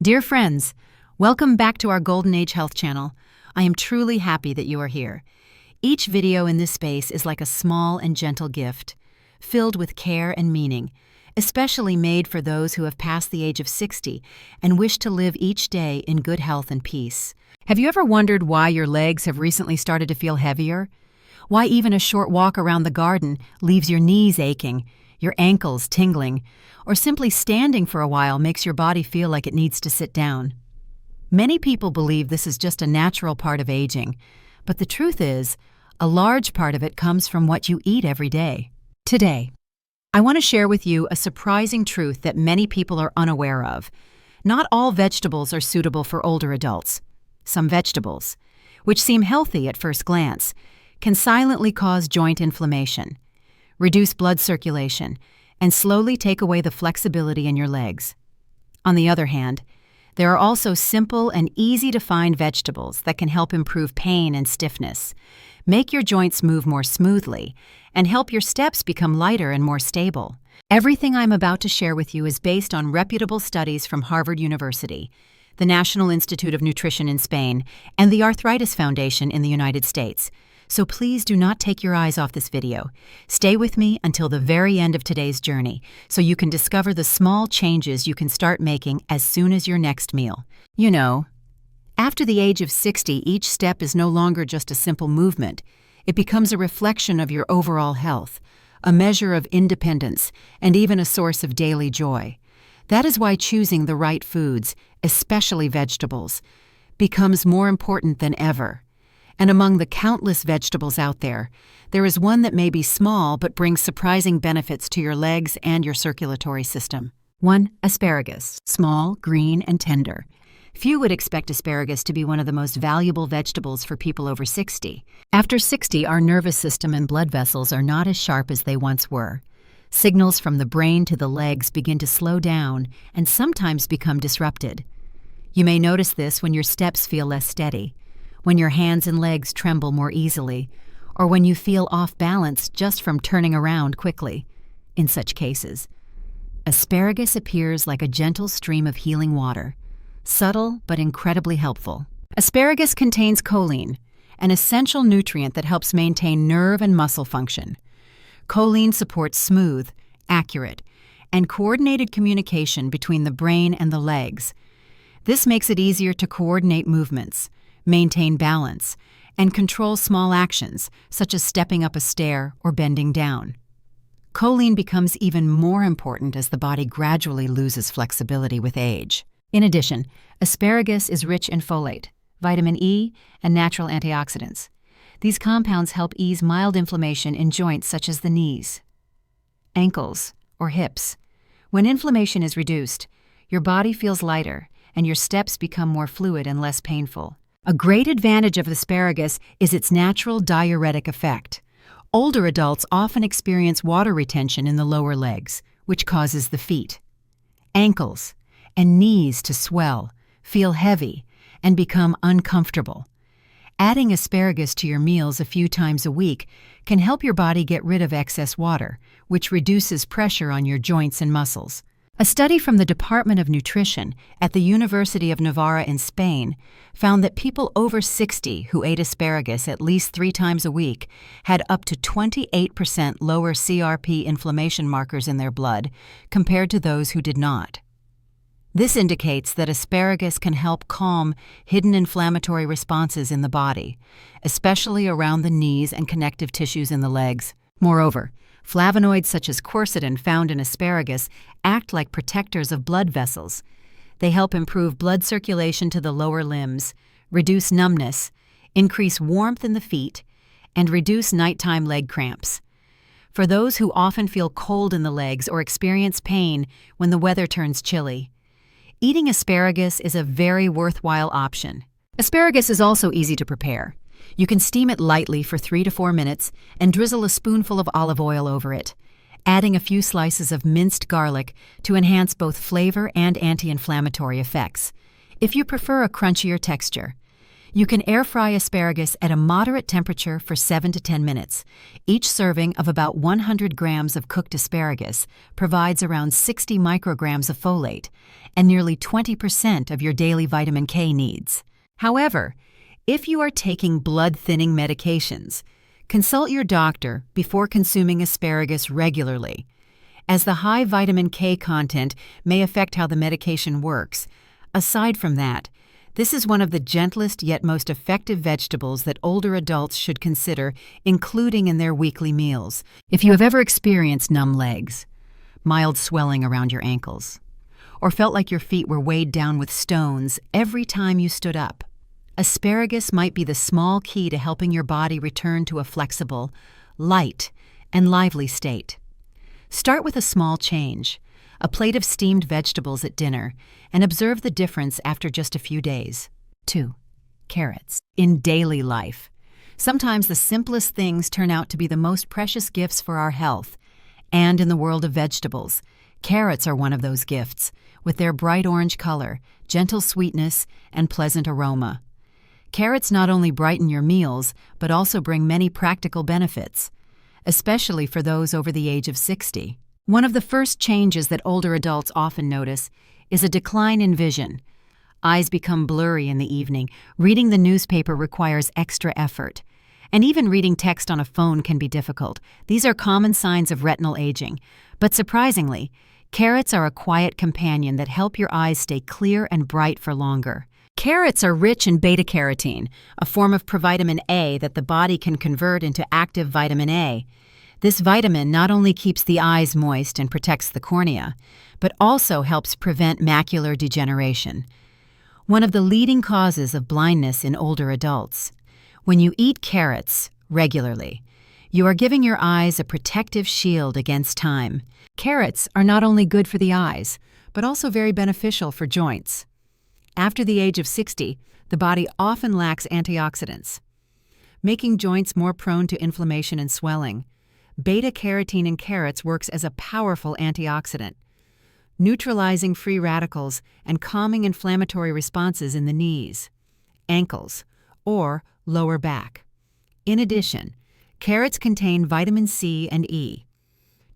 Dear friends, welcome back to our Golden Age Health channel. I am truly happy that you are here. Each video in this space is like a small and gentle gift, filled with care and meaning, especially made for those who have passed the age of 60 and wish to live each day in good health and peace. Have you ever wondered why your legs have recently started to feel heavier? Why even a short walk around the garden leaves your knees aching, your ankles tingling, or simply standing for a while makes your body feel like it needs to sit down? Many people believe this is just a natural part of aging, but the truth is, a large part of it comes from what you eat every day. Today, I want to share with you a surprising truth that many people are unaware of. Not all vegetables are suitable for older adults. Some vegetables, which seem healthy at first glance, can silently cause joint inflammation, reduce blood circulation, and slowly take away the flexibility in your legs. On the other hand, there are also simple and easy-to-find vegetables that can help improve pain and stiffness, make your joints move more smoothly, and help your steps become lighter and more stable. Everything I'm about to share with you is based on reputable studies from Harvard University, the National Institute of Nutrition in Spain, and the Arthritis Foundation in the United States. So please do not take your eyes off this video. Stay with me until the very end of today's journey so you can discover the small changes you can start making as soon as your next meal. You know, after the age of 60, each step is no longer just a simple movement. It becomes a reflection of your overall health, a measure of independence, and even a source of daily joy. That is why choosing the right foods, especially vegetables, becomes more important than ever. And among the countless vegetables out there, there is one that may be small but brings surprising benefits to your legs and your circulatory system. 1. Asparagus. Small, green, and tender. Few would expect asparagus to be one of the most valuable vegetables for people over 60. After 60, our nervous system and blood vessels are not as sharp as they once were. Signals from the brain to the legs begin to slow down and sometimes become disrupted. You may notice this when your steps feel less steady, when your hands and legs tremble more easily, or when you feel off balance just from turning around quickly. In such cases, asparagus appears like a gentle stream of healing water, subtle but incredibly helpful. Asparagus contains choline, an essential nutrient that helps maintain nerve and muscle function. Choline supports smooth, accurate, and coordinated communication between the brain and the legs. This makes it easier to coordinate movements, maintain balance, and control small actions, such as stepping up a stair or bending down. Choline becomes even more important as the body gradually loses flexibility with age. In addition, asparagus is rich in folate, vitamin E, and natural antioxidants. These compounds help ease mild inflammation in joints such as the knees, ankles, or hips. When inflammation is reduced, your body feels lighter and your steps become more fluid and less painful. A great advantage of asparagus is its natural diuretic effect. Older adults often experience water retention in the lower legs, which causes the feet, ankles, and knees to swell, feel heavy, and become uncomfortable. Adding asparagus to your meals a few times a week can help your body get rid of excess water, which reduces pressure on your joints and muscles. A study from the Department of Nutrition at the University of Navarra in Spain found that people over 60 who ate asparagus at least 3 times a week had up to 28% lower CRP inflammation markers in their blood compared to those who did not. This indicates that asparagus can help calm hidden inflammatory responses in the body, especially around the knees and connective tissues in the legs. Moreover, flavonoids such as quercetin found in asparagus act like protectors of blood vessels. They help improve blood circulation to the lower limbs, reduce numbness, increase warmth in the feet, and reduce nighttime leg cramps. For those who often feel cold in the legs or experience pain when the weather turns chilly, eating asparagus is a very worthwhile option. Asparagus is also easy to prepare. You can steam it lightly for 3 to 4 minutes and drizzle a spoonful of olive oil over it, adding a few slices of minced garlic to enhance both flavor and anti-inflammatory effects. If you prefer a crunchier texture, You can air fry asparagus at a moderate temperature for 7 to 10 minutes. Each serving of about 100 grams of cooked asparagus provides around 60 micrograms of folate and nearly 20% of your daily vitamin K needs. However, if you are taking blood-thinning medications, consult your doctor before consuming asparagus regularly, as the high vitamin K content may affect how the medication works. Aside from that, this is one of the gentlest yet most effective vegetables that older adults should consider including in their weekly meals. If you have ever experienced numb legs, mild swelling around your ankles, or felt like your feet were weighed down with stones every time you stood up, asparagus might be the small key to helping your body return to a flexible, light, and lively state. Start with a small change, a plate of steamed vegetables at dinner, and observe the difference after just a few days. 2. Carrots. In daily life, sometimes the simplest things turn out to be the most precious gifts for our health. And in the world of vegetables, carrots are one of those gifts, with their bright orange color, gentle sweetness, and pleasant aroma. Carrots not only brighten your meals, but also bring many practical benefits, especially for those over the age of 60. One of the first changes that older adults often notice is a decline in vision. Eyes become blurry in the evening. Reading the newspaper requires extra effort. And even reading text on a phone can be difficult. These are common signs of retinal aging. But surprisingly, carrots are a quiet companion that help your eyes stay clear and bright for longer. Carrots are rich in beta-carotene, a form of provitamin A that the body can convert into active vitamin A. This vitamin not only keeps the eyes moist and protects the cornea, but also helps prevent macular degeneration, one of the leading causes of blindness in older adults. When you eat carrots regularly, you are giving your eyes a protective shield against time. Carrots are not only good for the eyes, but also very beneficial for joints. After the age of 60, the body often lacks antioxidants, making joints more prone to inflammation and swelling. Beta-carotene in carrots works as a powerful antioxidant, neutralizing free radicals and calming inflammatory responses in the knees, ankles, or lower back. In addition, carrots contain vitamin C and E,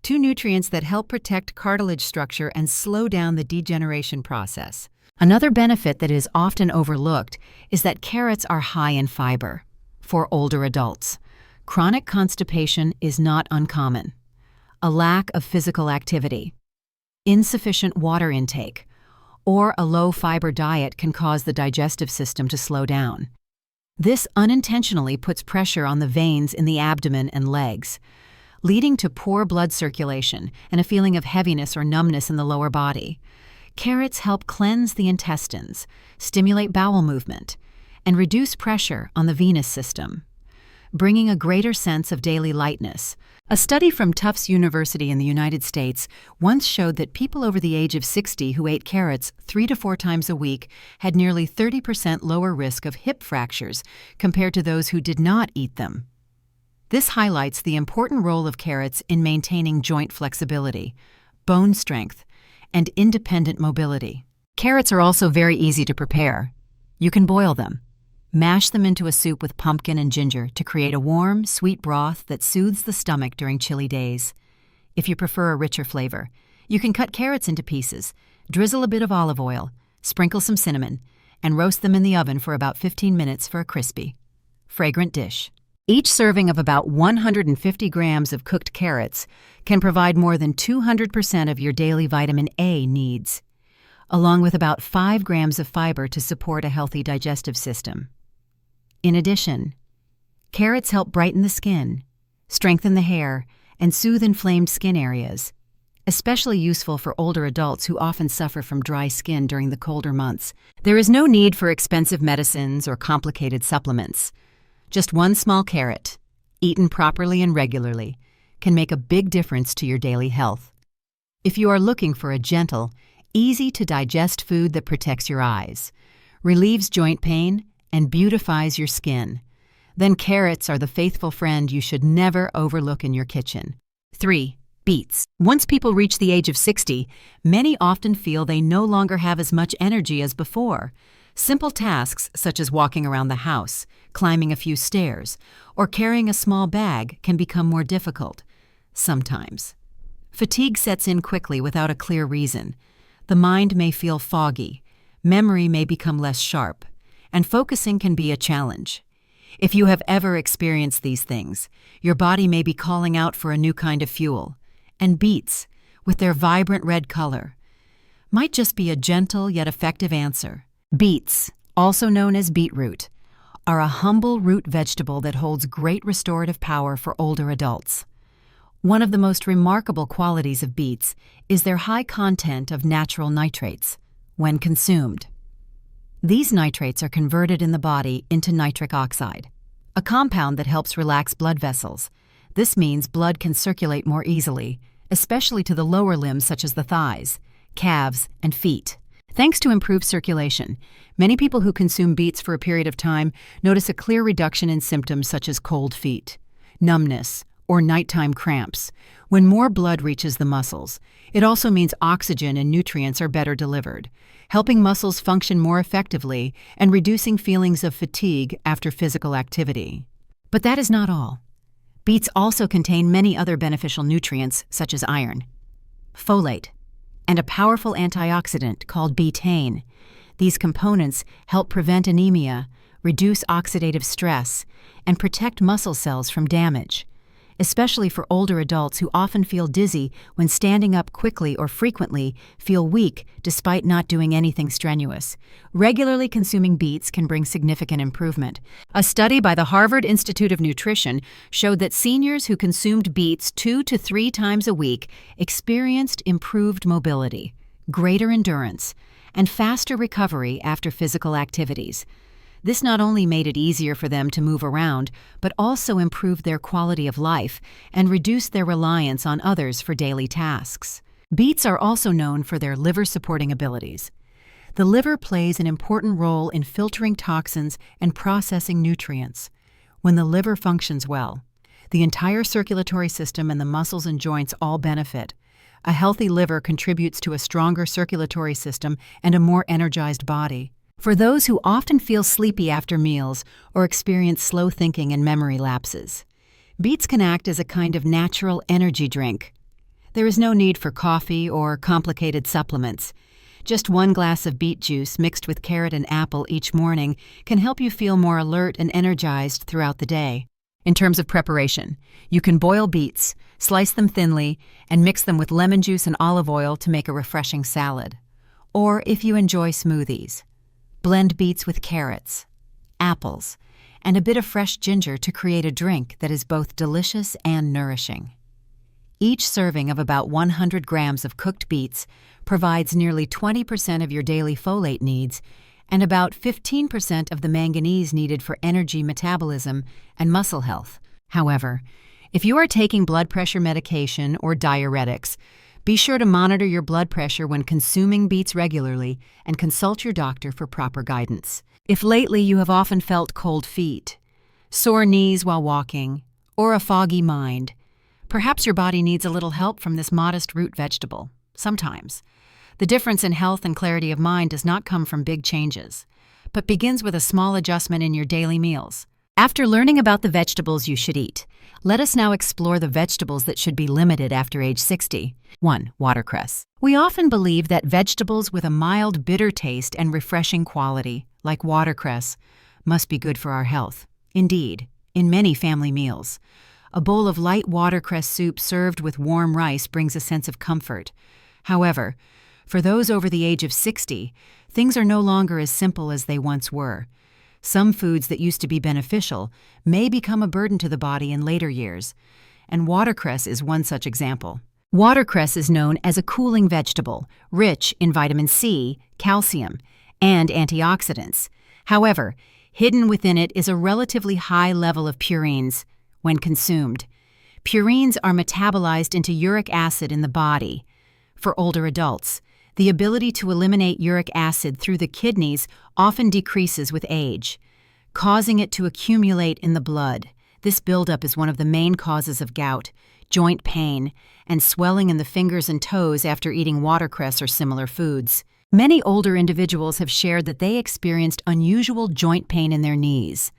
two nutrients that help protect cartilage structure and slow down the degeneration process. Another benefit that is often overlooked is that carrots are high in fiber. For older adults, chronic constipation is not uncommon. A lack of physical activity, insufficient water intake, or a low-fiber diet can cause the digestive system to slow down. This unintentionally puts pressure on the veins in the abdomen and legs, leading to poor blood circulation and a feeling of heaviness or numbness in the lower body. Carrots help cleanse the intestines, stimulate bowel movement, and reduce pressure on the venous system, bringing a greater sense of daily lightness. A study from Tufts University in the United States once showed that people over the age of 60 who ate carrots 3 to 4 times a week had nearly 30% lower risk of hip fractures compared to those who did not eat them. This highlights the important role of carrots in maintaining joint flexibility, bone strength, and independent mobility. Carrots are also very easy to prepare. You can boil them. Mash them into a soup with pumpkin and ginger to create a warm, sweet broth that soothes the stomach during chilly days. If you prefer a richer flavor, you can cut carrots into pieces, drizzle a bit of olive oil, sprinkle some cinnamon, and roast them in the oven for about 15 minutes for a crispy, fragrant dish. Each serving of about 150 grams of cooked carrots can provide more than 200% of your daily vitamin A needs, along with about 5 grams of fiber to support a healthy digestive system. In addition, carrots help brighten the skin, strengthen the hair, and soothe inflamed skin areas, especially useful for older adults who often suffer from dry skin during the colder months. There is no need for expensive medicines or complicated supplements. Just one small carrot, eaten properly and regularly, can make a big difference to your daily health. If you are looking for a gentle, easy-to-digest food that protects your eyes, relieves joint pain, and beautifies your skin, then carrots are the faithful friend you should never overlook in your kitchen. 3. Beets. Once people reach the age of 60, many often feel they no longer have as much energy as before. Simple tasks such as walking around the house, climbing a few stairs, or carrying a small bag can become more difficult. Sometimes. Fatigue sets in quickly without a clear reason. The mind may feel foggy, memory may become less sharp, and focusing can be a challenge. If you have ever experienced these things, your body may be calling out for a new kind of fuel. And beets, with their vibrant red color, might just be a gentle yet effective answer. Beets, also known as beetroot, are a humble root vegetable that holds great restorative power for older adults. One of the most remarkable qualities of beets is their high content of natural nitrates when consumed. These nitrates are converted in the body into nitric oxide, a compound that helps relax blood vessels. This means blood can circulate more easily, especially to the lower limbs such as the thighs, calves, and feet. Thanks to improved circulation, many people who consume beets for a period of time notice a clear reduction in symptoms such as cold feet, numbness, or nighttime cramps. When more blood reaches the muscles, it also means oxygen and nutrients are better delivered, helping muscles function more effectively and reducing feelings of fatigue after physical activity. But that is not all. Beets also contain many other beneficial nutrients such as iron, folate, and a powerful antioxidant called betaine. These components help prevent anemia, reduce oxidative stress, and protect muscle cells from damage, especially for older adults who often feel dizzy when standing up quickly or frequently feel weak despite not doing anything strenuous. Regularly consuming beets can bring significant improvement. A study by the Harvard Institute of Nutrition showed that seniors who consumed beets 2 to 3 times a week experienced improved mobility, greater endurance, and faster recovery after physical activities. This not only made it easier for them to move around, but also improved their quality of life and reduced their reliance on others for daily tasks. Beets are also known for their liver-supporting abilities. The liver plays an important role in filtering toxins and processing nutrients. When the liver functions well, the entire circulatory system and the muscles and joints all benefit. A healthy liver contributes to a stronger circulatory system and a more energized body. For those who often feel sleepy after meals or experience slow thinking and memory lapses, beets can act as a kind of natural energy drink. There is no need for coffee or complicated supplements. Just 1 glass of beet juice mixed with carrot and apple each morning can help you feel more alert and energized throughout the day. In terms of preparation, you can boil beets, slice them thinly, and mix them with lemon juice and olive oil to make a refreshing salad. Or if you enjoy smoothies, blend beets with carrots, apples, and a bit of fresh ginger to create a drink that is both delicious and nourishing. Each serving of about 100 grams of cooked beets provides nearly 20% of your daily folate needs and about 15% of the manganese needed for energy metabolism and muscle health. However, if you are taking blood pressure medication or diuretics, be sure to monitor your blood pressure when consuming beets regularly and consult your doctor for proper guidance. If lately you have often felt cold feet, sore knees while walking, or a foggy mind, perhaps your body needs a little help from this modest root vegetable. Sometimes. The difference in health and clarity of mind does not come from big changes, but begins with a small adjustment in your daily meals. After learning about the vegetables you should eat, let us now explore the vegetables that should be limited after age 60. 1. Watercress. We often believe that vegetables with a mild bitter taste and refreshing quality, like watercress, must be good for our health. Indeed, in many family meals, a bowl of light watercress soup served with warm rice brings a sense of comfort. However, for those over the age of 60, things are no longer as simple as they once were. Some foods that used to be beneficial may become a burden to the body in later years, and watercress is one such example. Watercress is known as a cooling vegetable, rich in vitamin C, calcium, and antioxidants. However, hidden within it is a relatively high level of purines when consumed. Purines are metabolized into uric acid in the body. For older adults, the ability to eliminate uric acid through the kidneys often decreases with age, causing it to accumulate in the blood. This buildup is one of the main causes of gout, joint pain, and swelling in the fingers and toes after eating watercress or similar foods. Many older individuals have shared that they experienced unusual joint pain in their knees,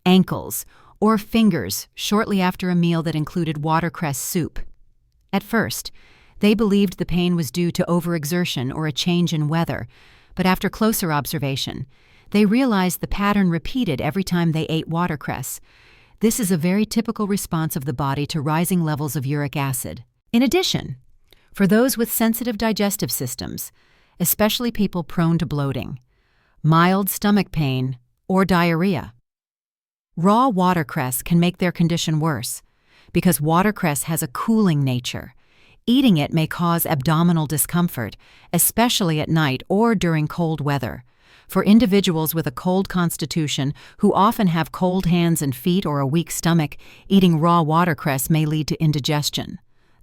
ankles, or fingers shortly after a meal that included watercress soup. At first, they believed the pain was due to overexertion or a change in weather, but after closer observation, they realized the pattern repeated every time they ate watercress. This is a very typical response of the body to rising levels of uric acid. In addition, for those with sensitive digestive systems, especially people prone to bloating, mild stomach pain, or diarrhea, raw watercress can make their condition worse because watercress has a cooling nature. Eating it may cause abdominal discomfort, especially at night or during cold weather. For individuals with a cold constitution who often have cold hands and feet or a weak stomach, eating raw watercress may lead to indigestion,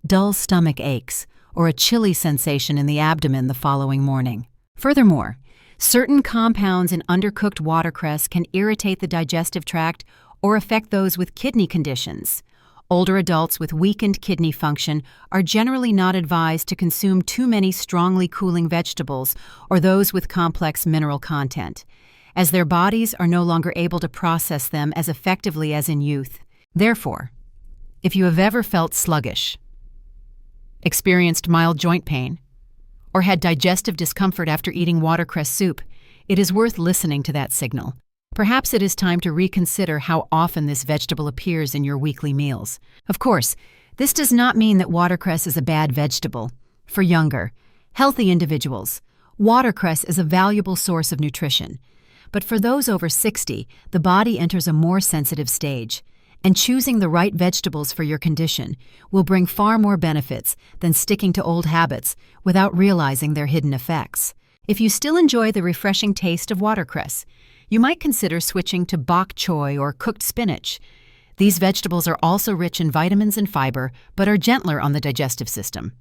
dull stomach aches, or a chilly sensation in the abdomen the following morning. Furthermore, certain compounds in undercooked watercress can irritate the digestive tract or affect those with kidney conditions. Older adults with weakened kidney function are generally not advised to consume too many strongly cooling vegetables or those with complex mineral content, as their bodies are no longer able to process them as effectively as in youth. Therefore, if you have ever felt sluggish, experienced mild joint pain, or had digestive discomfort after eating watercress soup, it is worth listening to that signal. Perhaps it is time to reconsider how often this vegetable appears in your weekly meals. Of course, this does not mean that watercress is a bad vegetable. For younger, healthy individuals, watercress is a valuable source of nutrition. But for those over 60, the body enters a more sensitive stage, and choosing the right vegetables for your condition will bring far more benefits than sticking to old habits without realizing their hidden effects. If you still enjoy the refreshing taste of watercress, you might consider switching to bok choy or cooked spinach. These vegetables are also rich in vitamins and fiber, but are gentler on the digestive system,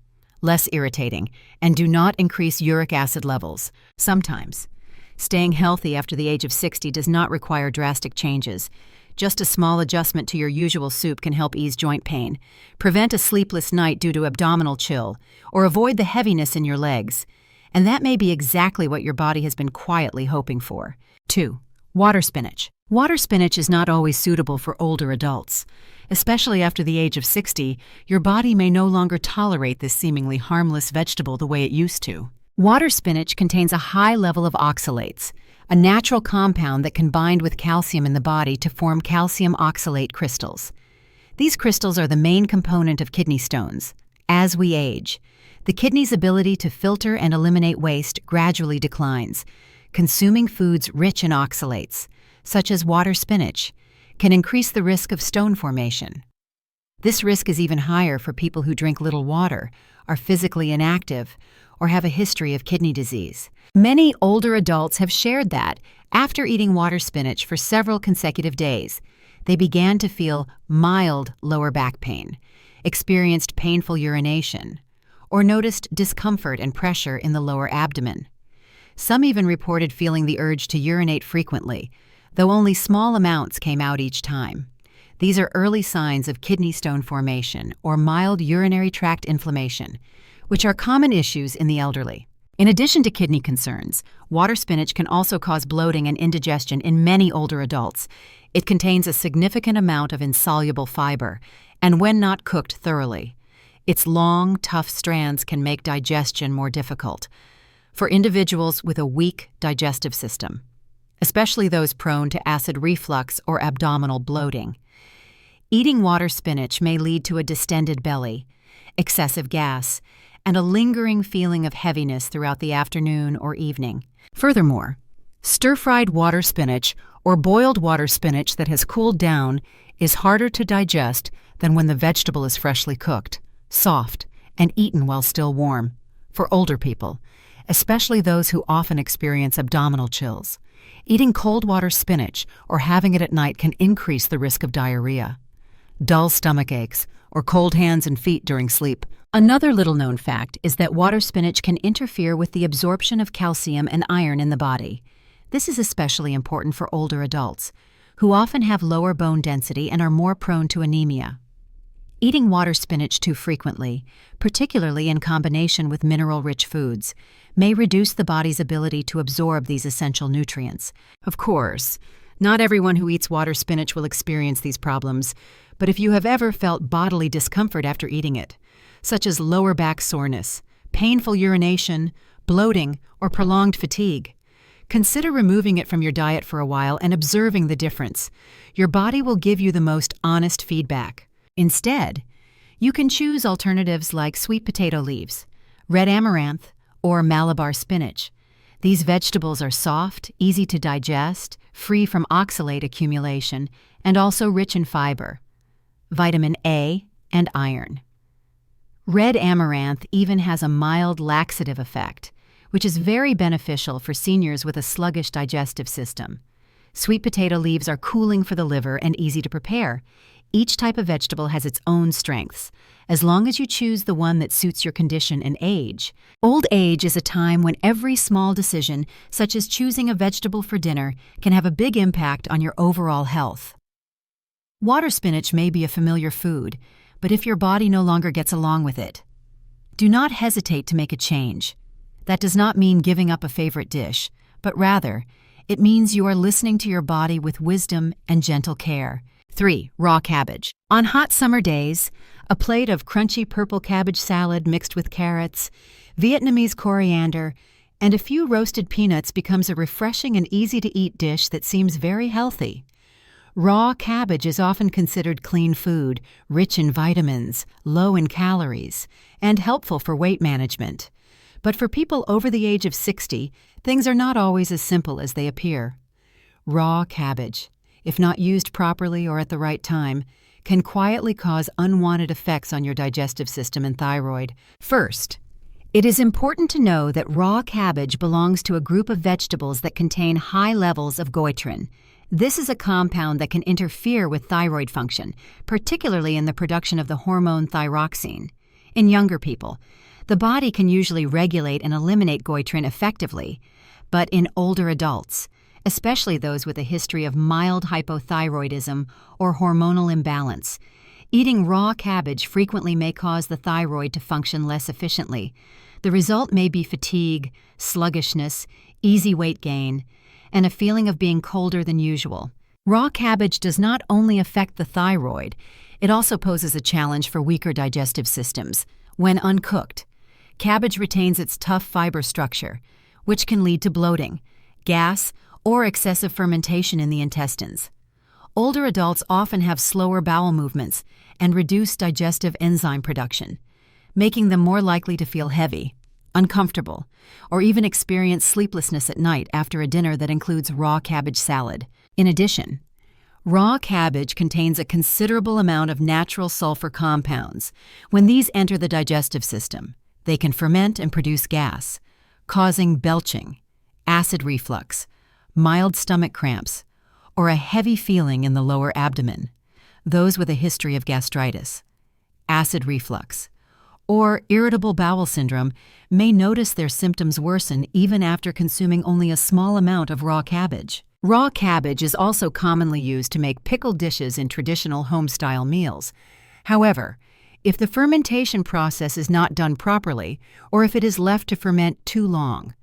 less irritating, and do not increase uric acid levels. Sometimes, staying healthy after the age of 60 does not require drastic changes. Just a small adjustment to your usual soup can help ease joint pain, prevent a sleepless night due to abdominal chill, or avoid the heaviness in your legs. And that may be exactly what your body has been quietly hoping for. 2. Water spinach. Water spinach is not always suitable for older adults. Especially after the age of 60, your body may no longer tolerate this seemingly harmless vegetable the way it used to. Water spinach contains a high level of oxalates, a natural compound that can bind with calcium in the body to form calcium oxalate crystals. These crystals are the main component of kidney stones. As we age, the kidney's ability to filter and eliminate waste gradually declines. Consuming foods rich in oxalates, such as water spinach, can increase the risk of stone formation. This risk is even higher for people who drink little water, are physically inactive, or have a history of kidney disease. Many older adults have shared that, after eating water spinach for several consecutive days, they began to feel mild lower back pain, experienced painful urination, or noticed discomfort and pressure in the lower abdomen. Some even reported feeling the urge to urinate frequently, though only small amounts came out each time. These are early signs of kidney stone formation or mild urinary tract inflammation, which are common issues in the elderly. In addition to kidney concerns, water spinach can also cause bloating and indigestion in many older adults. It contains a significant amount of insoluble fiber, and when not cooked thoroughly, its long, tough strands can make digestion more difficult for individuals with a weak digestive system, especially those prone to acid reflux or abdominal bloating. Eating water spinach may lead to a distended belly, excessive gas, and a lingering feeling of heaviness throughout the afternoon or evening. Furthermore, stir-fried water spinach or boiled water spinach that has cooled down is harder to digest than when the vegetable is freshly cooked, soft, and eaten while still warm. For older people, especially those who often experience abdominal chills, eating cold water spinach or having it at night can increase the risk of diarrhea, dull stomach aches, or cold hands and feet during sleep. Another little-known fact is that water spinach can interfere with the absorption of calcium and iron in the body. This is especially important for older adults, who often have lower bone density and are more prone to anemia. Eating water spinach too frequently, particularly in combination with mineral-rich foods, may reduce the body's ability to absorb these essential nutrients. Of course, not everyone who eats water spinach will experience these problems, but if you have ever felt bodily discomfort after eating it, such as lower back soreness, painful urination, bloating, or prolonged fatigue, consider removing it from your diet for a while and observing the difference. Your body will give you the most honest feedback. Instead, you can choose alternatives like sweet potato leaves, red amaranth, or Malabar spinach. These vegetables are soft, easy to digest, free from oxalate accumulation, and also rich in fiber, vitamin A, and iron. Red amaranth even has a mild laxative effect, which is very beneficial for seniors with a sluggish digestive system. Sweet potato leaves are cooling for the liver and easy to prepare. Each type of vegetable has its own strengths, as long as you choose the one that suits your condition and age. Old age is a time when every small decision, such as choosing a vegetable for dinner, can have a big impact on your overall health. Water spinach may be a familiar food, but if your body no longer gets along with it, do not hesitate to make a change. That does not mean giving up a favorite dish, but rather, it means you are listening to your body with wisdom and gentle care. 3. Raw cabbage. On hot summer days, a plate of crunchy purple cabbage salad mixed with carrots, Vietnamese coriander, and a few roasted peanuts becomes a refreshing and easy-to-eat dish that seems very healthy. Raw cabbage is often considered clean food, rich in vitamins, low in calories, and helpful for weight management. But for people over the age of 60, things are not always as simple as they appear. Raw cabbage, if not used properly or at the right time, can quietly cause unwanted effects on your digestive system and thyroid. First, it is important to know that raw cabbage belongs to a group of vegetables that contain high levels of goitrin. This is a compound that can interfere with thyroid function, particularly in the production of the hormone thyroxine. In younger people, the body can usually regulate and eliminate goitrin effectively, but in older adults, especially those with a history of mild hypothyroidism or hormonal imbalance, eating raw cabbage frequently may cause the thyroid to function less efficiently. The result may be fatigue, sluggishness, easy weight gain, and a feeling of being colder than usual. Raw cabbage does not only affect the thyroid, it also poses a challenge for weaker digestive systems. When uncooked, cabbage retains its tough fiber structure, which can lead to bloating, gas, or excessive fermentation in the intestines. Older adults often have slower bowel movements and reduced digestive enzyme production, making them more likely to feel heavy, uncomfortable, or even experience sleeplessness at night after a dinner that includes raw cabbage salad. In addition, raw cabbage contains a considerable amount of natural sulfur compounds. When these enter the digestive system, they can ferment and produce gas, causing belching, acid reflux, mild stomach cramps, or a heavy feeling in the lower abdomen. Those with a history of gastritis, acid reflux, or irritable bowel syndrome may notice their symptoms worsen even after consuming only a small amount of raw cabbage. Raw cabbage is also commonly used to make pickled dishes in traditional home-style meals. However, if the fermentation process is not done properly, or if it is left to ferment too long,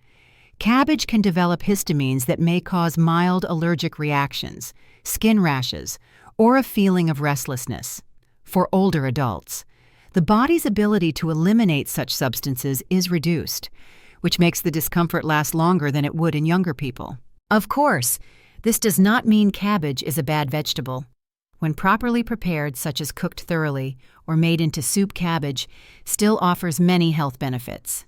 cabbage can develop histamines that may cause mild allergic reactions, skin rashes, or a feeling of restlessness. For older adults, the body's ability to eliminate such substances is reduced, which makes the discomfort last longer than it would in younger people. Of course, this does not mean cabbage is a bad vegetable. When properly prepared, such as cooked thoroughly or made into soup, cabbage still offers many health benefits.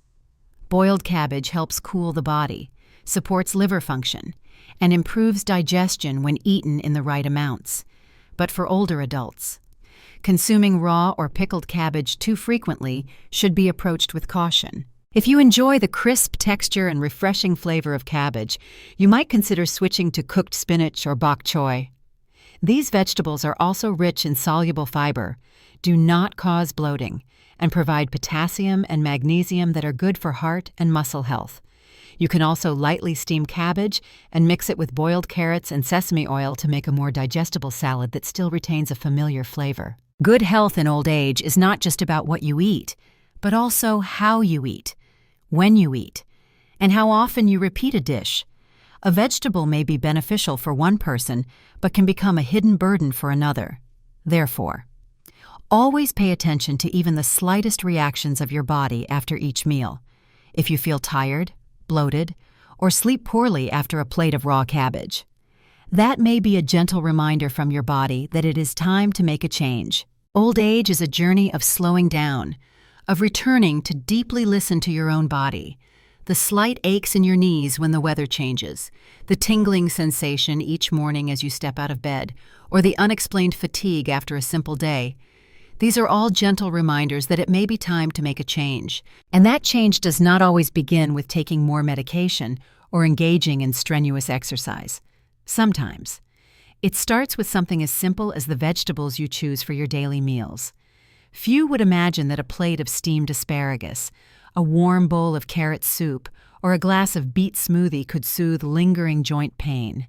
Boiled cabbage helps cool the body, supports liver function, and improves digestion when eaten in the right amounts. But for older adults, consuming raw or pickled cabbage too frequently should be approached with caution. If you enjoy the crisp texture and refreshing flavor of cabbage, you might consider switching to cooked spinach or bok choy. These vegetables are also rich in soluble fiber, do not cause bloating, and provide potassium and magnesium that are good for heart and muscle health. You can also lightly steam cabbage and mix it with boiled carrots and sesame oil to make a more digestible salad that still retains a familiar flavor. Good health in old age is not just about what you eat, but also how you eat, when you eat, and how often you repeat a dish. A vegetable may be beneficial for one person, but can become a hidden burden for another. Therefore, always pay attention to even the slightest reactions of your body after each meal. If you feel tired, bloated, or sleep poorly after a plate of raw cabbage, that may be a gentle reminder from your body that it is time to make a change. Old age is a journey of slowing down, of returning to deeply listen to your own body. The slight aches in your knees when the weather changes, the tingling sensation each morning as you step out of bed, or the unexplained fatigue after a simple day. These are all gentle reminders that it may be time to make a change. And that change does not always begin with taking more medication or engaging in strenuous exercise. Sometimes, it starts with something as simple as the vegetables you choose for your daily meals. Few would imagine that a plate of steamed asparagus, a warm bowl of carrot soup, or a glass of beet smoothie could soothe lingering joint pain.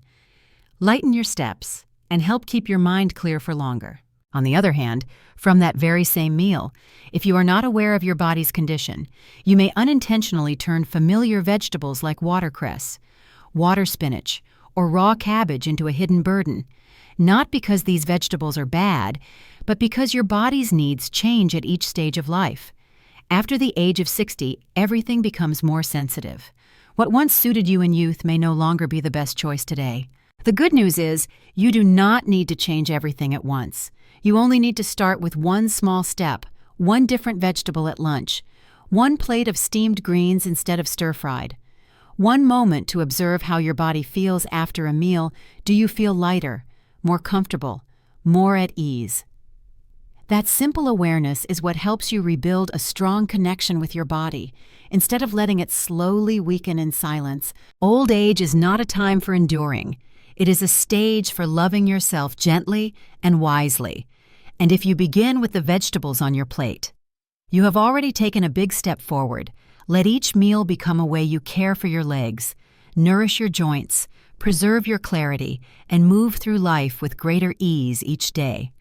Lighten your steps and help keep your mind clear for longer. On the other hand, from that very same meal, if you are not aware of your body's condition, you may unintentionally turn familiar vegetables like watercress, water spinach, or raw cabbage into a hidden burden, not because these vegetables are bad, but because your body's needs change at each stage of life. After the age of 60, everything becomes more sensitive. What once suited you in youth may no longer be the best choice today. The good news is, you do not need to change everything at once. You only need to start with one small step, one different vegetable at lunch, one plate of steamed greens instead of stir-fried. One moment to observe how your body feels after a meal. Do you feel lighter, more comfortable, more at ease? That simple awareness is what helps you rebuild a strong connection with your body, instead of letting it slowly weaken in silence. Old age is not a time for enduring. It is a stage for loving yourself gently and wisely. And if you begin with the vegetables on your plate, you have already taken a big step forward. Let each meal become a way you care for your legs, nourish your joints, preserve your clarity, and move through life with greater ease each day.